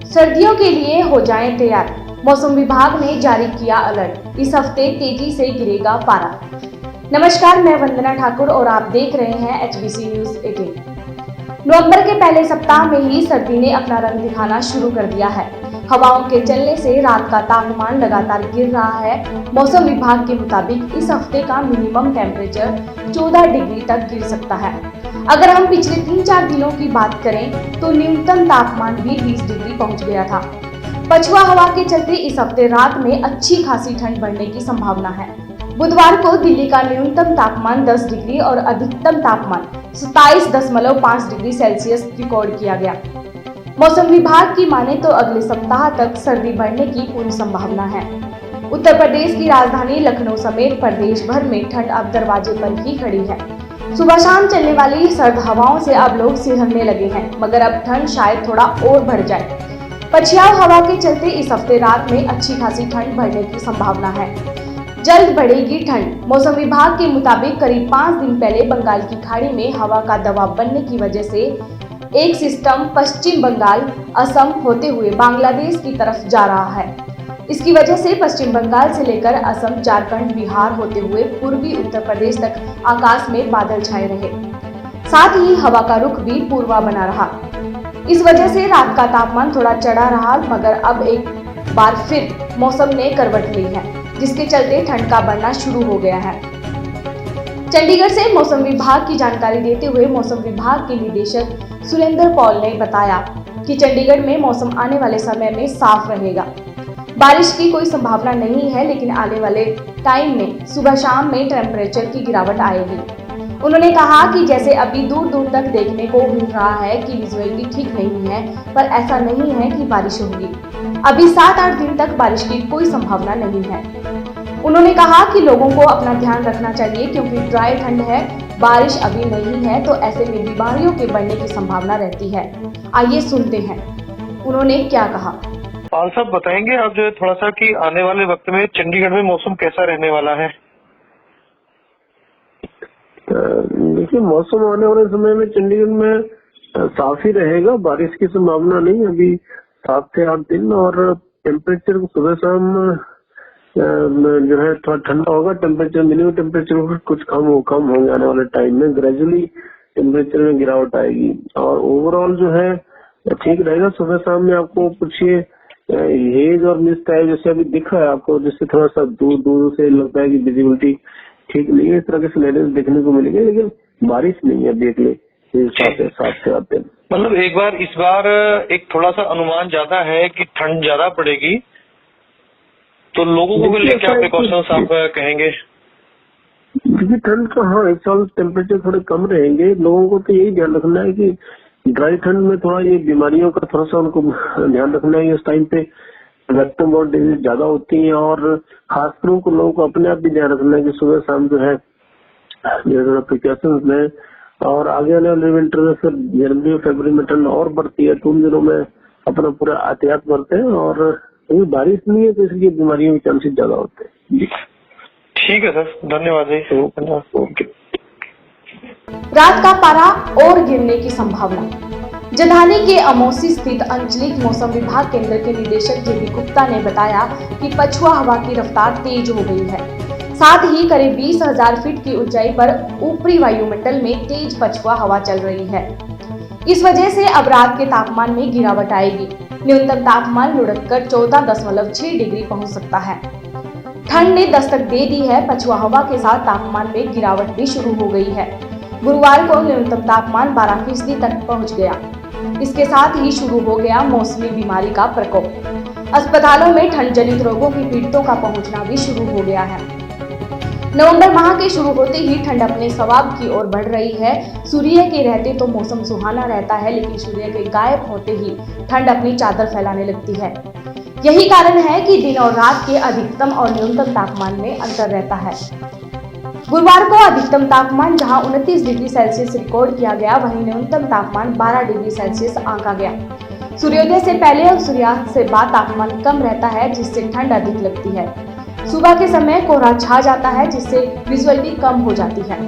सर्दियों के लिए हो जाएं तैयार। मौसम विभाग ने जारी किया अलर्ट। इस हफ्ते तेजी से गिरेगा पारा। नमस्कार, मैं वंदना ठाकुर और आप देख रहे हैं HBC न्यूज 18। नवंबर के पहले सप्ताह में ही सर्दी ने अपना रंग दिखाना शुरू कर दिया है। हवाओं के चलने से रात का तापमान लगातार गिर रहा है। मौसम विभाग के मुताबिक इस हफ्ते का मिनिमम टेम्परेचर 14 डिग्री तक गिर सकता है। अगर हम पिछले 3-4 दिनों की बात करें तो न्यूनतम तापमान भी 20 डिग्री पहुंच गया था। पछुआ हवा के चलते इस हफ्ते रात में अच्छी खासी ठंड बढ़ने की संभावना है। बुधवार को दिल्ली का न्यूनतम तापमान 10 डिग्री और अधिकतम तापमान 27.5 डिग्री सेल्सियस रिकॉर्ड किया गया। मौसम विभाग की माने तो अगले सप्ताह तक सर्दी बढ़ने की पूरी संभावना है। उत्तर प्रदेश की राजधानी लखनऊ समेत प्रदेश भर में ठंड अब दरवाजे पर ही खड़ी है। सुबह शाम चलने वाली सर्द हवाओं से अब लोग सिहरने लगे हैं, मगर अब ठंड शायद थोड़ा और बढ़ जाए। पछियाऊ हवा के चलते इस हफ्ते रात में अच्छी खासी ठंड बढ़ने की संभावना है। जल्द बढ़ेगी ठंड। मौसम विभाग के मुताबिक करीब 5 दिन पहले बंगाल की खाड़ी में हवा का दबाव बनने की वजह से एक सिस्टम पश्चिम बंगाल, असम होते हुए बांग्लादेश की तरफ जा रहा है। इसकी वजह से पश्चिम बंगाल से लेकर असम, झारखंड, बिहार होते हुए पूर्वी उत्तर प्रदेश तक आकाश में बादल छाए रहे। साथ ही हवा का रुख भी पूर्वा बना रहा। इस वजह से रात का तापमान थोड़ा चढ़ा रहा, मगर अब एक बार फिर मौसम ने करवट ली है, जिसके चलते ठंड का बढ़ना शुरू हो गया है। चंडीगढ़ से मौसम विभाग की जानकारी देते हुए मौसम विभाग के निदेशक सुरेंद्र पॉल ने बताया कि चंडीगढ़ में मौसम आने वाले समय में साफ रहेगा। बारिश की कोई संभावना नहीं है, लेकिन आने वाले टाइम में सुबह शाम में टेम्परेचर की गिरावट आएगी। उन्होंने कहा कि जैसे अभी दूर दूर तक देखने को मिल रहा है कि विजुअलिटी ठीक नहीं है, पर ऐसा नहीं है कि बारिश होगी। अभी 7-8 दिन तक बारिश की कोई संभावना नहीं है। उन्होंने कहा कि लोगों को अपना ध्यान रखना चाहिए, क्योंकि ड्राई ठंड है, बारिश अभी नहीं है, तो ऐसे में बीमारियों के बढ़ने की संभावना रहती है। आइए सुनते हैं उन्होंने क्या कहा। पाल साहब बताएंगे आप जो है थोड़ा सा कि आने वाले वक्त में चंडीगढ़ में मौसम कैसा रहने वाला है? देखिए, मौसम आने वाले समय में चंडीगढ़ में साफ ही रहेगा, बारिश की संभावना नहीं। अभी 7 से 8 दिन और टेम्परेचर सुबह शाम जो है थोड़ा ठंडा होगा। टेम्परेचर मिनिमम टेम्परेचर कुछ कम होंगे आने वाले टाइम में। ग्रेजुअली टेम्परेचर में गिरावट आएगी और ओवरऑल जो है ठीक रहेगा। सुबह शाम में आपको कुछ ये हेज और मिस्ट टाइप जैसे अभी दिख रहा है आपको, जिससे थोड़ा सा दूर से लगता है कि विजिबिलिटी ठीक नहीं है, इस तरह के सिनेरियो देखने को मिलेंगे, लेकिन बारिश नहीं है देख ले 7 से 8 दिन। मतलब इस बार एक थोड़ा सा अनुमान ज्यादा है कि ठंड ज्यादा पड़ेगी, तो लोगों को भी क्या प्रिकॉशंस आप कहेंगे? क्योंकि ठंड का इस साल टेम्परेचर थोड़े कम रहेंगे। लोगों को तो यही ध्यान रखना है कि ड्राई ठंड में थोड़ा ये बीमारियों का थोड़ा सा उनको ध्यान रखना है। इस टाइम पे वेक्टर बॉर्न डिजीज ज्यादा होती है और खासकर उनको लोगों को अपने आप भी ध्यान रखना है कि सुबह शाम जो है प्रिकॉशंस लें। और आगे आने वाले विंटर में फिर जनवरी और फरवरी में ठंड और बढ़ती है, तो उन दिनों में अपना पूरा एहतियात करते हैं। और बारिश नहीं है तो इसलिए बीमारियों के चांसेस ज्यादा होते हैं। ठीक है सर, धन्यवाद जी। ओके। रात का पारा और गिरने की संभावना। जधानी के अमौसी स्थित अंचलिक मौसम विभाग केंद्र के निदेशक JB गुप्ता ने बताया कि पछुआ हवा की रफ्तार तेज हो गई है। साथ ही करीब 20,000 फीट की ऊंचाई पर ऊपरी वायुमंडल में तेज पछुआ हवा चल रही है। इस वजह से अब रात के तापमान में गिरावट आएगी। न्यूनतम तापमान लुढ़ककर 14.6 डिग्री पहुंच सकता है। ठंड ने दस्तक दे दी है। पछुआ हवा के साथ तापमान में गिरावट भी शुरू हो गई है। गुरुवार को न्यूनतम तापमान 12% तक पहुंच गया। इसके साथ ही शुरू हो गया मौसमी बीमारी का प्रकोप। अस्पतालों में ठंड जनित रोगों की पीड़ितों का पहुंचना भी शुरू हो गया है। नवंबर माह के शुरू होते ही ठंड अपने स्वभाव की ओर बढ़ रही है। सूर्य के रहते तो मौसम सुहाना रहता है, लेकिन सूर्य के गायब होते ही ठंड अपनी चादर फैलाने लगती है। यही कारण है कि दिन और रात के अधिकतम और न्यूनतम तापमान में अंतर रहता है। गुरुवार को अधिकतम तापमान जहां 29 डिग्री सेल्सियस रिकॉर्ड किया गया, वहीं न्यूनतम तापमान 12 डिग्री सेल्सियस आंका गया। सूर्योदय से पहले और सूर्यास्त से बाद तापमान कम रहता है, जिससे ठंड अधिक लगती है। सुबह के समय कोहरा छा जाता है, जिससे विजुअलिटी कम हो जाती है।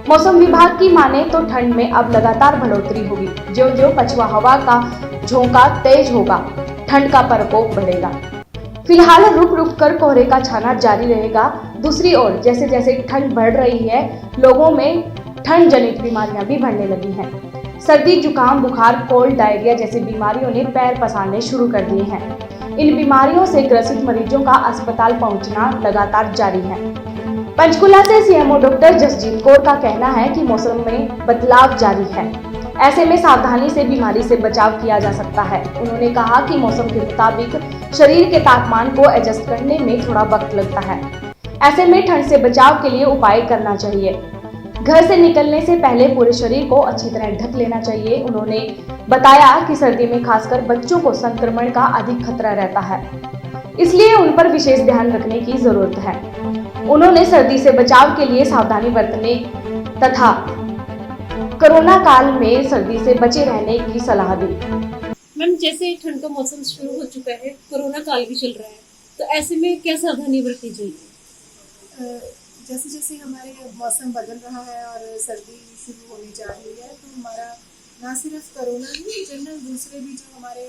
मौसम विभाग की माने तो ठंड में अब लगातार बढ़ोतरी होगी। जो पछुआ हवा का झोंका तेज होगा, ठंड का प्रकोप बढ़ेगा। फिलहाल रुक रुक कर कोहरे का छाना जारी रहेगा। दूसरी ओर जैसे जैसे ठंड बढ़ रही है, लोगों में ठंड जनित बीमारियां भी बढ़ने लगी हैं। सर्दी, जुकाम, बुखार, कोल्ड, डायरिया जैसी बीमारियों ने पैर पसारने शुरू कर दिए हैं। इन बीमारियों से ग्रसित मरीजों का अस्पताल पहुंचना लगातार जारी है। पंचकुला से सीएमओ डॉक्टर जसजीत कौर का कहना है कि मौसम में बदलाव जारी है, ऐसे में सावधानी से बीमारी से बचाव किया जा सकता है। उन्होंने कहा कि मौसम के मुताबिक शरीर के तापमान को एडजस्ट करने में थोड़ा वक्त लगता है। ऐसे में ठंड से बचाव के लिए उपाय करना चाहिए। घर से निकलने से पहले पूरे शरीर को अच्छी तरह ढक लेना चाहिए। उन्होंने बताया कि सर्दी में खासकर बच्चों को संक्रमण का अधिक खतरा रहता है, इसलिए उन पर विशेष ध्यान रखने की जरूरत है। उन्होंने सर्दी से बचाव के लिए सावधानी बरतने तथा कोरोना काल में सर्दी से बचे रहने की सलाह दी। मैम, जैसे ठंड का मौसम शुरू हो चुका है, कोरोना काल भी चल रहा है, तो ऐसे में क्या सावधानी बरतनी चाहिए? जैसे जैसे हमारे मौसम बदल रहा है और सर्दी शुरू होने जा रही है, तो हमारा ना सिर्फ कोरोना ही, जनरल दूसरे भी जो हमारे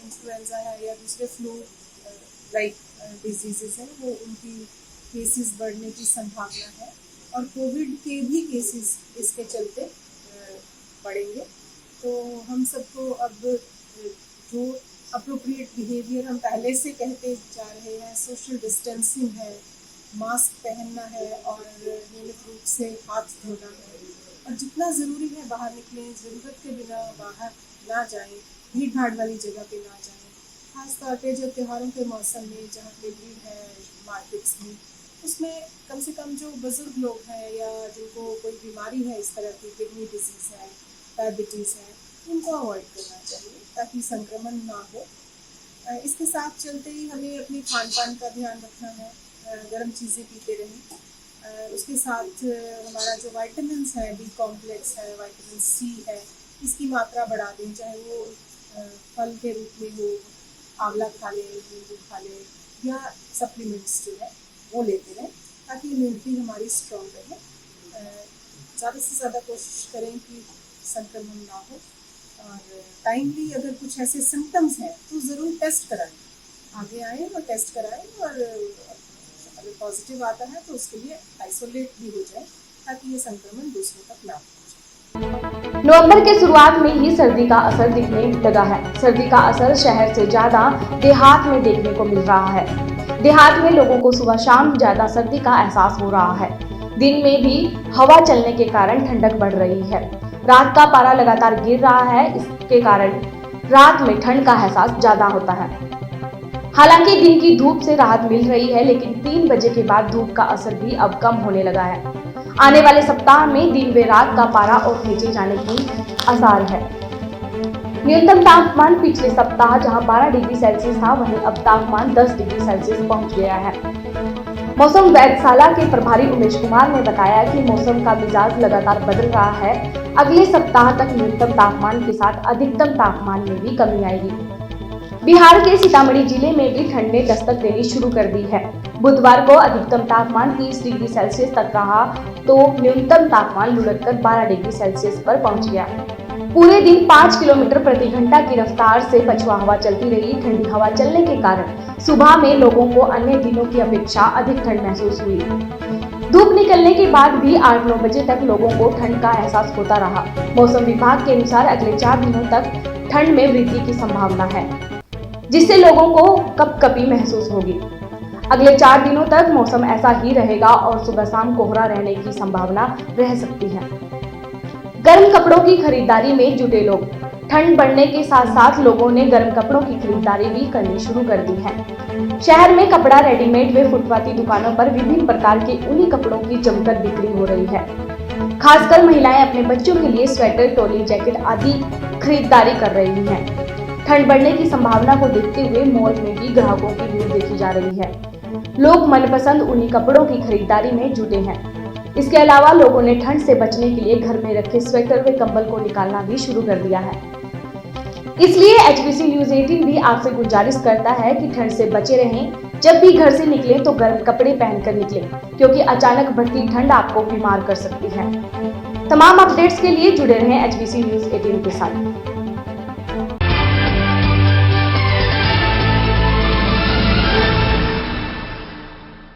इन्फ्लुएंजा है या दूसरे फ्लू लाइक डिजीजेस हैं, वो उनकी केसेस बढ़ने की संभावना है और कोविड के भी केसेस इसके चलते बढ़ेंगे। तो हम सबको अब जो अप्रोप्रिएट बिहेवियर हम पहले से कहते जा रहे हैं, सोशल डिस्टेंसिंग है, मास्क पहनना है और नियमित रूप से हाथ धोना है, और जितना ज़रूरी है बाहर निकलें, ज़रूरत के बिना बाहर ना जाएं, भीड़ भाड़ वाली जगह पे ना जाएं। खास तौर पे जो त्योहारों के मौसम में जहाँ पे भीड़ है मार्केट्स में, उसमें कम से कम जो बुजुर्ग लोग हैं या जिनको कोई बीमारी है इस तरह की, किडनी डिजीज़ है, डायबिटीज़ है, उनको अवॉइड करना चाहिए ताकि संक्रमण ना हो। इसके साथ चलते ही हमें अपनी खान पान का ध्यान रखना है, गर्म चीज़ें पीते रहें। उसके साथ हमारा जो विटामिन्स है, बी कॉम्प्लेक्स है, विटामिन सी है, इसकी मात्रा बढ़ा दें, चाहे वो फल के रूप में हो, आंवला खा लें, नींबू खा लें, या सप्लीमेंट्स जो है वो लेते रहें ताकि इम्यूनिटी हमारी स्ट्रॉन्ग रहे। ज़्यादा से ज़्यादा कोशिश करें कि संक्रमण ना हो, और टाइमली अगर कुछ ऐसे सिम्टम्स हैं तो ज़रूर टेस्ट कराएं, आगे आएँ और टेस्ट कराएं, और अगर पॉजिटिव आता है तो उसके लिए आइसोलेट भी हो जाए ताकि ये संक्रमण दूसरों तक ना पहुंचे। नवंबर के शुरुआत में ही सर्दी का असर दिखने लगा है। सर्दी का असर शहर से ज्यादा देहात में देखने को मिल रहा है। देहात में लोगों को सुबह शाम ज्यादा सर्दी का एहसास हो रहा है। दिन में भी हवा चलने के कारण ठंडक बढ़ रही है। रात का पारा लगातार गिर रहा है, इसके कारण रात में ठंड का एहसास ज्यादा होता है। हालांकि दिन की धूप से राहत मिल रही है, लेकिन 3 बजे के बाद धूप का असर भी अब कम होने लगा है। आने वाले सप्ताह में दिन व रात का पारा और नीचे जाने की आसार है। न्यूनतम तापमान पिछले सप्ताह जहां 12 डिग्री सेल्सियस था, वहीं अब तापमान 10 डिग्री सेल्सियस पहुंच गया है। मौसम वेधशाला के प्रभारी उमेश कुमार ने बताया कि मौसम का मिजाज लगातार बदल रहा है। अगले सप्ताह तक न्यूनतम तापमान के साथ अधिकतम तापमान में भी कमी आएगी। बिहार के सीतामढ़ी जिले में भी ठंड ने दस्तक देनी शुरू कर दी है। बुधवार को अधिकतम तापमान 30 डिग्री सेल्सियस तक रहा तो न्यूनतम तापमान लुढ़ककर 12 डिग्री सेल्सियस पर पहुंच गया। पूरे दिन 5 किलोमीटर प्रति घंटा की रफ्तार से पछुआ हवा चलती रही। ठंडी हवा चलने के कारण सुबह में लोगों को अन्य दिनों की अपेक्षा अधिक ठंड महसूस हुई। धूप निकलने के बाद भी 8-9 बजे तक लोगों को ठंड का एहसास होता रहा। मौसम विभाग के अनुसार अगले 4 दिनों तक ठंड में वृद्धि की संभावना है, जिससे लोगों को कपकपी महसूस होगी। अगले 4 दिनों तक मौसम ऐसा ही रहेगा और सुबह शाम कोहरा रहने की संभावना रह सकती है। गर्म कपड़ों की खरीदारी में जुटे लोग। ठंड बढ़ने के साथ साथ लोगों ने गर्म कपड़ों की खरीदारी भी करनी शुरू कर दी है। शहर में कपड़ा रेडीमेड व फुटपाती दुकानों पर विभिन्न प्रकार के ऊनी कपड़ों की जमकर बिक्री हो रही है। खासकर महिलाएं अपने बच्चों के लिए स्वेटर, टोली, जैकेट आदि खरीदारी कर रही हैं। ठंड बढ़ने की संभावना को देखते हुए मॉल में भी ग्राहकों की भीड़ देखी जा रही है। लोग मनपसंद ऊनी कपड़ों की खरीदारी में जुटे हैं। इसके अलावा लोगों ने ठंड से बचने के लिए घर में रखे स्वेटर व कंबल को निकालना भी शुरू कर दिया है। इसलिए HBC न्यूज 18 भी आपसे गुजारिश करता है कि ठंड से बचे रहें। जब भी घर से निकलें तो गर्म कपड़े पहनकर निकलें, क्योंकि अचानक बढ़ती ठंड आपको बीमार कर सकती है। तमाम अपडेट्स के लिए जुड़े रहें HBC न्यूज 18 के साथ।